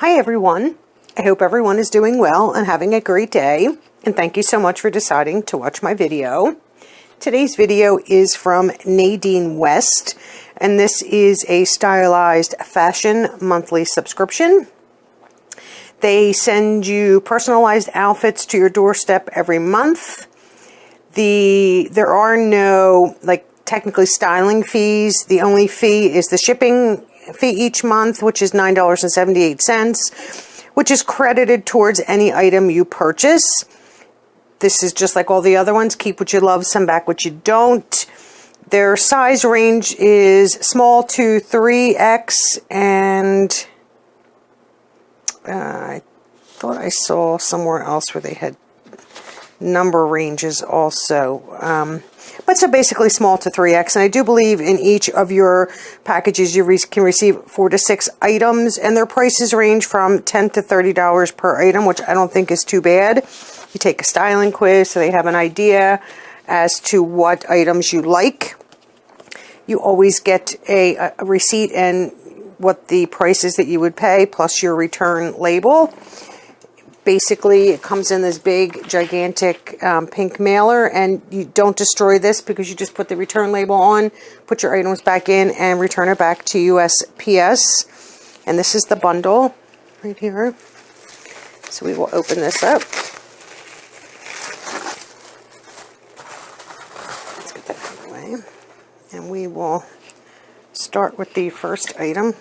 Hi everyone, I hope everyone is doing well and having a great day, and thank you so much for deciding to watch my video. Today's video is from Nadine West, and this is a stylized fashion monthly subscription. They send you personalized outfits to your doorstep every month. There are no technically styling fees. The only fee is the shipping fee each month, which is $9.78, which is credited towards any item you purchase. This is just like all the other ones. Keep what you love, send back what you don't. Their size range is small to 3X, and I thought I saw somewhere else where they had number ranges also. But so basically small to 3X, and I do believe in each of your packages you can receive 4 to 6 items, and their prices range from $10 to $30 per item, which I don't think is too bad. You take a styling quiz so they have an idea as to what items you like. You always get a receipt and what the price is that you would pay, plus your return label. Basically, it comes in this big, gigantic pink mailer, and you don't destroy this because you just put the return label on, put your items back in, and return it back to USPS. And this is the bundle right here. So we will open this up. Let's get that out of the way. And we will start with the first item.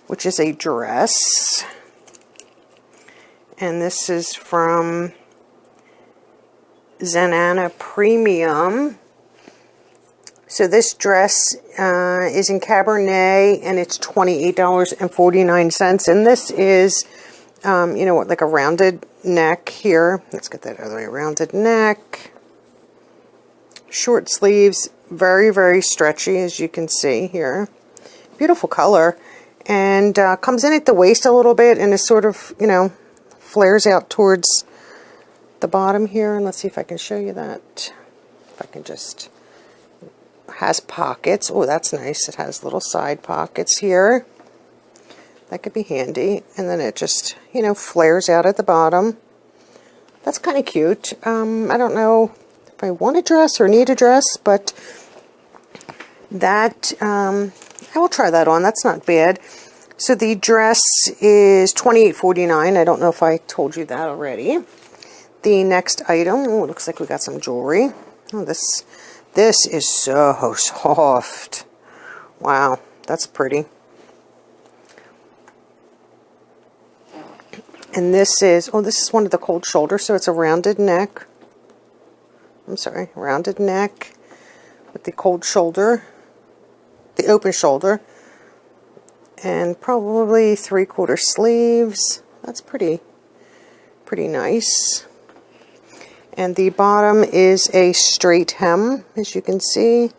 Which is a dress, and this is from Zenana Premium. So this dress is in Cabernet, and it's $28.49, and this is, you know what, like a rounded neck here. Let's get that out of the way. Rounded neck, short sleeves, very, very stretchy, as you can see here. Beautiful color. And comes in at the waist a little bit, and is sort of, you know, flares out towards the bottom here. And let's see if I can show you that. If I can just, has pockets. Oh, that's nice. It has little side pockets here. That could be handy. And then it just, you know, flares out at the bottom. That's kind of cute. I don't know if I want a dress or need a dress, but that, I will try that on. That's not bad. So the dress is $28.49. I don't know if I told you that already. The next item, oh, it looks like we got some jewelry. Oh, this is so soft. Wow, that's pretty. And this is, oh, this is one of the cold shoulders, so it's a rounded neck. I'm sorry, rounded neck with the cold shoulder. The open shoulder, and probably 3/4 sleeves. That's pretty nice. And the bottom is a straight hem, as you can see,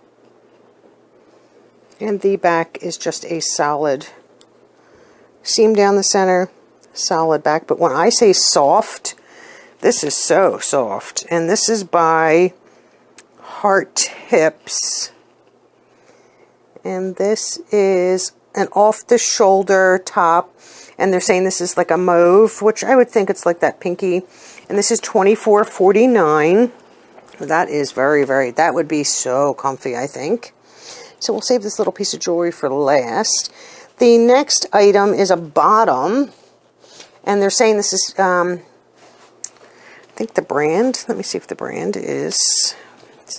and the back is just a solid seam down the center, solid back. But when I say soft, this is so soft, and this is by Heart Hips. And this is an off-the-shoulder top, and they're saying this is like a mauve, which I would think it's like that pinky. And this is $24.49. That is very, very, that would be so comfy, I think. So we'll save this little piece of jewelry for last. The next item is a bottom, and they're saying this is, I think the brand, let me see if the brand is,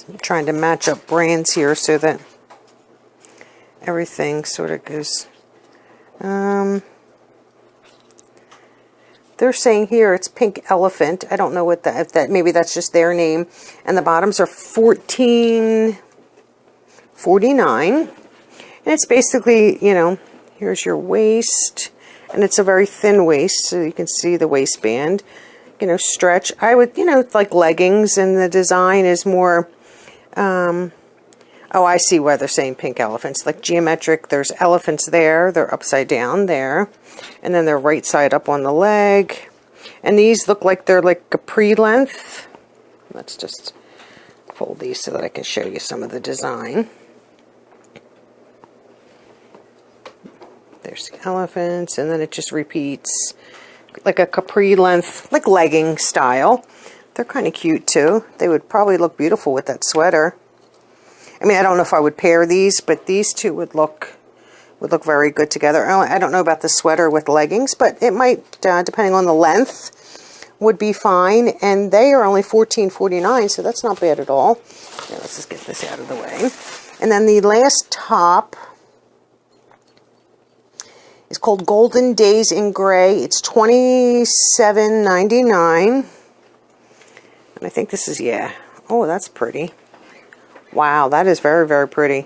I'm trying to match up brands here so that everything sort of goes, they're saying here it's Pink Elephant. I don't know what that, if that, maybe that's just their name. And the bottoms are $14.49. And it's basically, you know, here's your waist, and it's a very thin waist, so you can see the waistband, you know, stretch. I would, you know, it's like leggings, and the design is more, oh, I see why they're saying pink elephants. Like geometric, there's elephants there. They're upside down there. And then they're right side up on the leg. And these look like they're like capri length. Let's just fold these so that I can show you some of the design. There's the elephants, and then it just repeats like a capri length, like legging style. They're kind of cute too. They would probably look beautiful with that sweater. I mean, I don't know if I would pair these, but these two would look very good together. I don't know about the sweater with leggings, but it might, depending on the length, would be fine. And they are only $14.49, so that's not bad at all. Now, let's just get this out of the way. And then the last top is called Golden Days in Gray. It's $27.99. And I think this is, yeah. Oh, that's pretty. Wow, that is very, very pretty.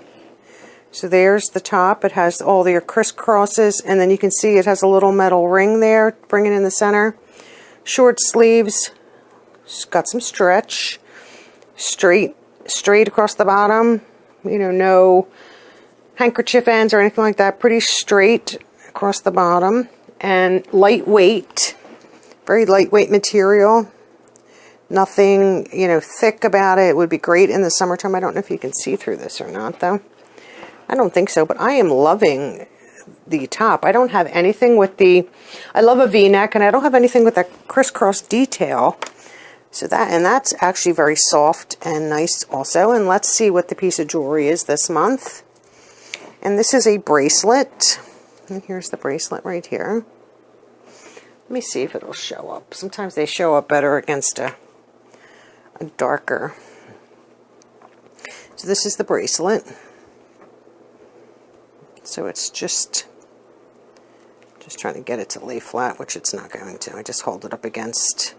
So there's the top. It has all your crisscrosses, and then you can see it has a little metal ring there, bring it in the center. Short sleeves. It's got some stretch. Straight across the bottom. You know, no handkerchief ends or anything like that. Pretty straight across the bottom. And lightweight. Very lightweight material. Nothing, you know, thick about it. It would be great in the summertime. I don't know if you can see through this or not, though. I don't think so, but I am loving the top. I don't have anything with the, I love a V-neck, and I don't have anything with that crisscross detail. So that's actually very soft and nice also. And let's see what the piece of jewelry is this month. And this is a bracelet. And here's the bracelet right here. Let me see if it'll show up. Sometimes they show up better against a darker. So this is the bracelet. So it's just trying to get it to lay flat, which it's not going to. I just hold it up against,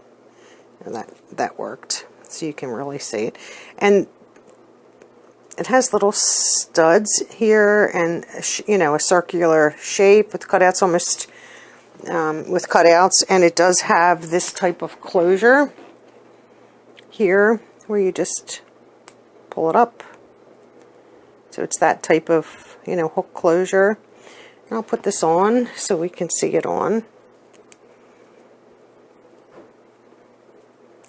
and that worked. So you can really see it. And it has little studs here, and you know, a circular shape with cutouts, almost with cutouts, and it does have this type of closure here where you just pull it up. So it's that type of, you know, hook closure. And I'll put this on so we can see it on.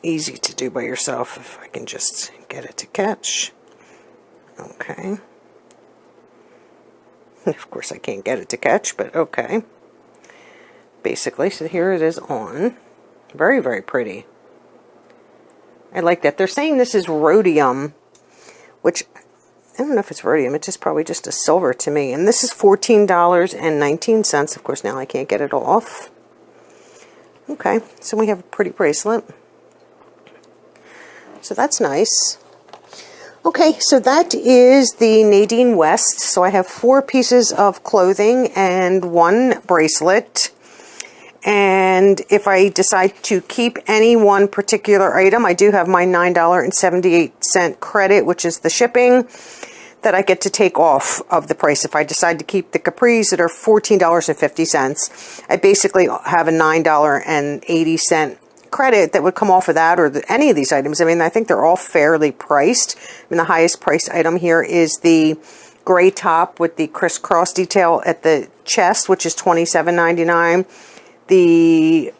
Easy to do by yourself if I can just get it to catch. Okay. Of course I can't get it to catch, but okay. Basically, so here it is on. Very, very pretty. I like that. They're saying this is rhodium, which I don't know if it's rhodium. It's just probably just a silver to me. And this is $14.19. Of course, now I can't get it off. Okay, so we have a pretty bracelet. So that's nice. Okay, so that is the Nadine West. So I have 4 pieces of clothing and 1 bracelet. And if I decide to keep any one particular item, I do have my $9.78 credit, which is the shipping, that I get to take off of the price. If I decide to keep the capris that are $14.50, I basically have a $9.80 credit that would come off of that, or any of these items. I mean, I think they're all fairly priced. I mean, the highest priced item here is the gray top with the crisscross detail at the chest, which is $27.99. The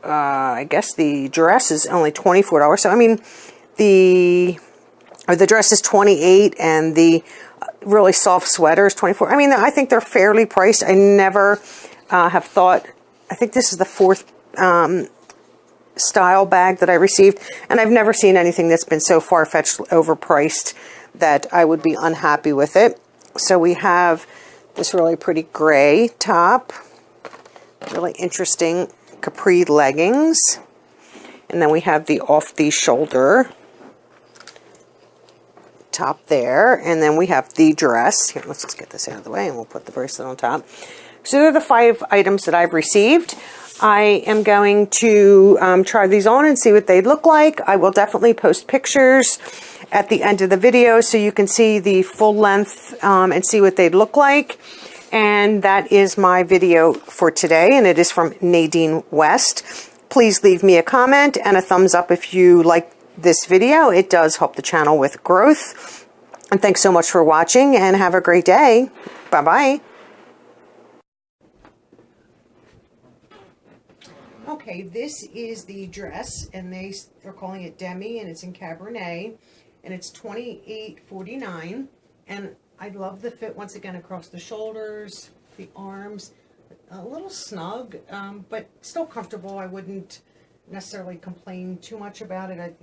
I guess the dress is only $24. So I mean, the dress is $28, and the really soft sweater is $24. I mean, I think they're fairly priced. I never have thought. I think this is the 4th style bag that I received, and I've never seen anything that's been so far-fetched overpriced that I would be unhappy with it. So we have this really pretty gray top. Really interesting capri leggings, and then we have the off the shoulder top there, and then we have the dress. Here, let's just get this out of the way, and we'll put the bracelet on top. So they're the 5 items that I've received. I am going to try these on and see what they look like. I will definitely post pictures at the end of the video so you can see the full length and see what they look like. And that is my video for today, and it is from Nadine West. Please leave me a comment and a thumbs up if you like this video. It does help the channel with growth. And thanks so much for watching, and have a great day. Bye-bye. Okay, this is the dress, and they're calling it Demi, and it's in Cabernet, and it's $28.49. And I love the fit once again across the shoulders. The arms, a little snug, but still comfortable. I wouldn't necessarily complain too much about it.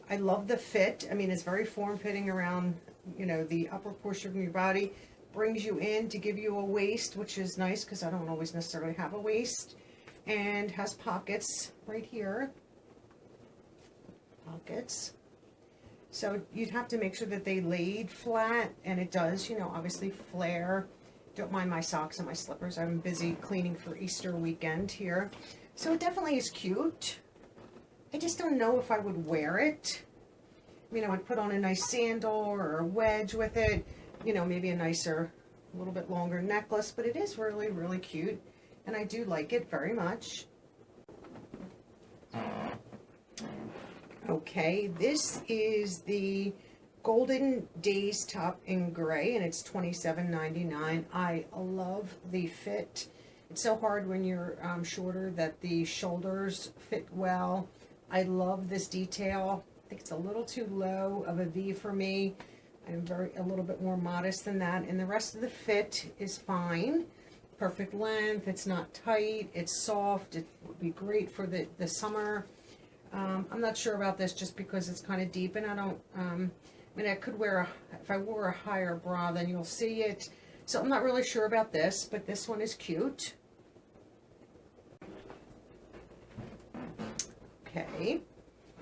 I love the fit. I mean, it's very form-fitting around, the upper portion of your body. Brings you in to give you a waist, which is nice because I don't always necessarily have a waist. And has pockets right here. Pockets. So you'd have to make sure that they laid flat, and it does, obviously flare. Don't mind my socks and my slippers. I'm busy cleaning for Easter weekend here. So it definitely is cute. I just don't know if I would wear it. I mean, I would put on a nice sandal or a wedge with it. Maybe a nicer, a little bit longer necklace, but it is really, really cute. And I do like it very much. Okay, this is the Golden Days top in gray, and it's $27.99. I love the fit. It's so hard when you're shorter that the shoulders fit well. I love this detail. I think it's a little too low of a V for me. I'm a little bit more modest than that, and the rest of the fit is fine. Perfect length. It's not tight. It's soft. It would be great for the summer. I'm not sure about this just because it's kind of deep, and I don't. I could wear if I wore a higher bra, then you'll see it. So I'm not really sure about this, but this one is cute. Okay.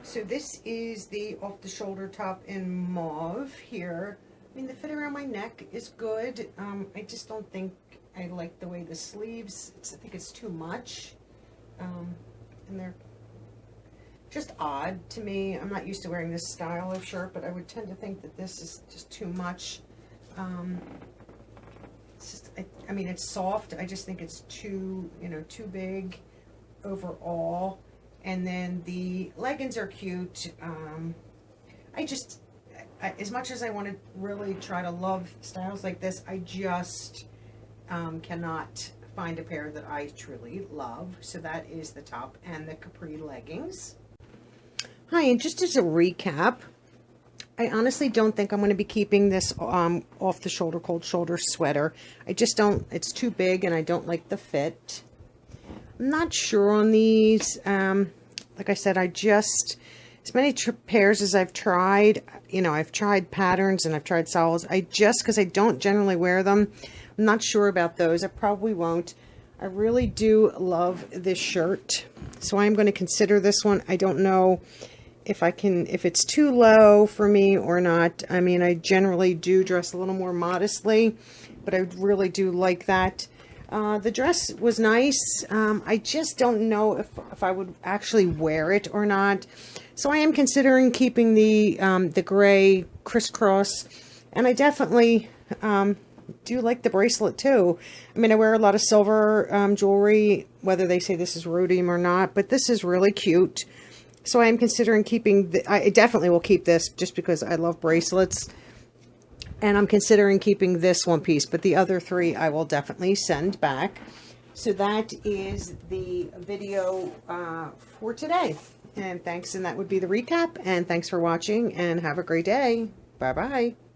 So this is the off-the-shoulder top in mauve here. I mean, the fit around my neck is good. I just don't think I like the way the sleeves, I think it's too much. And they're just odd to me. I'm not used to wearing this style of shirt, but I would tend to think that this is just too much. It's just, I mean, it's soft. I just think it's too, too big overall. And then the leggings are cute. As much as I want to really try to love styles like this, I just cannot find a pair that I truly love. So that is the top and the capri leggings. Hi, and just as a recap, I honestly don't think I'm going to be keeping this off the shoulder cold shoulder sweater. I just don't, it's too big and I don't like the fit. I'm not sure on these. Like I said, as many pairs as I've tried, I've tried patterns and I've tried solids. Because I don't generally wear them, I'm not sure about those. I probably won't. I really do love this shirt, so I'm going to consider this one. I don't know if it's too low for me or not. I mean, I generally do dress a little more modestly, but I really do like that. The dress was nice. I just don't know if I would actually wear it or not. So I am considering keeping the gray crisscross, and I definitely do like the bracelet too. I mean, I wear a lot of silver jewelry, whether they say this is rhodium or not, but this is really cute. So I am considering keeping I definitely will keep this just because I love bracelets. And I'm considering keeping this one piece, but the other three I will definitely send back. So that is the video for today. And thanks, and that would be the recap. And thanks for watching, and have a great day. Bye-bye.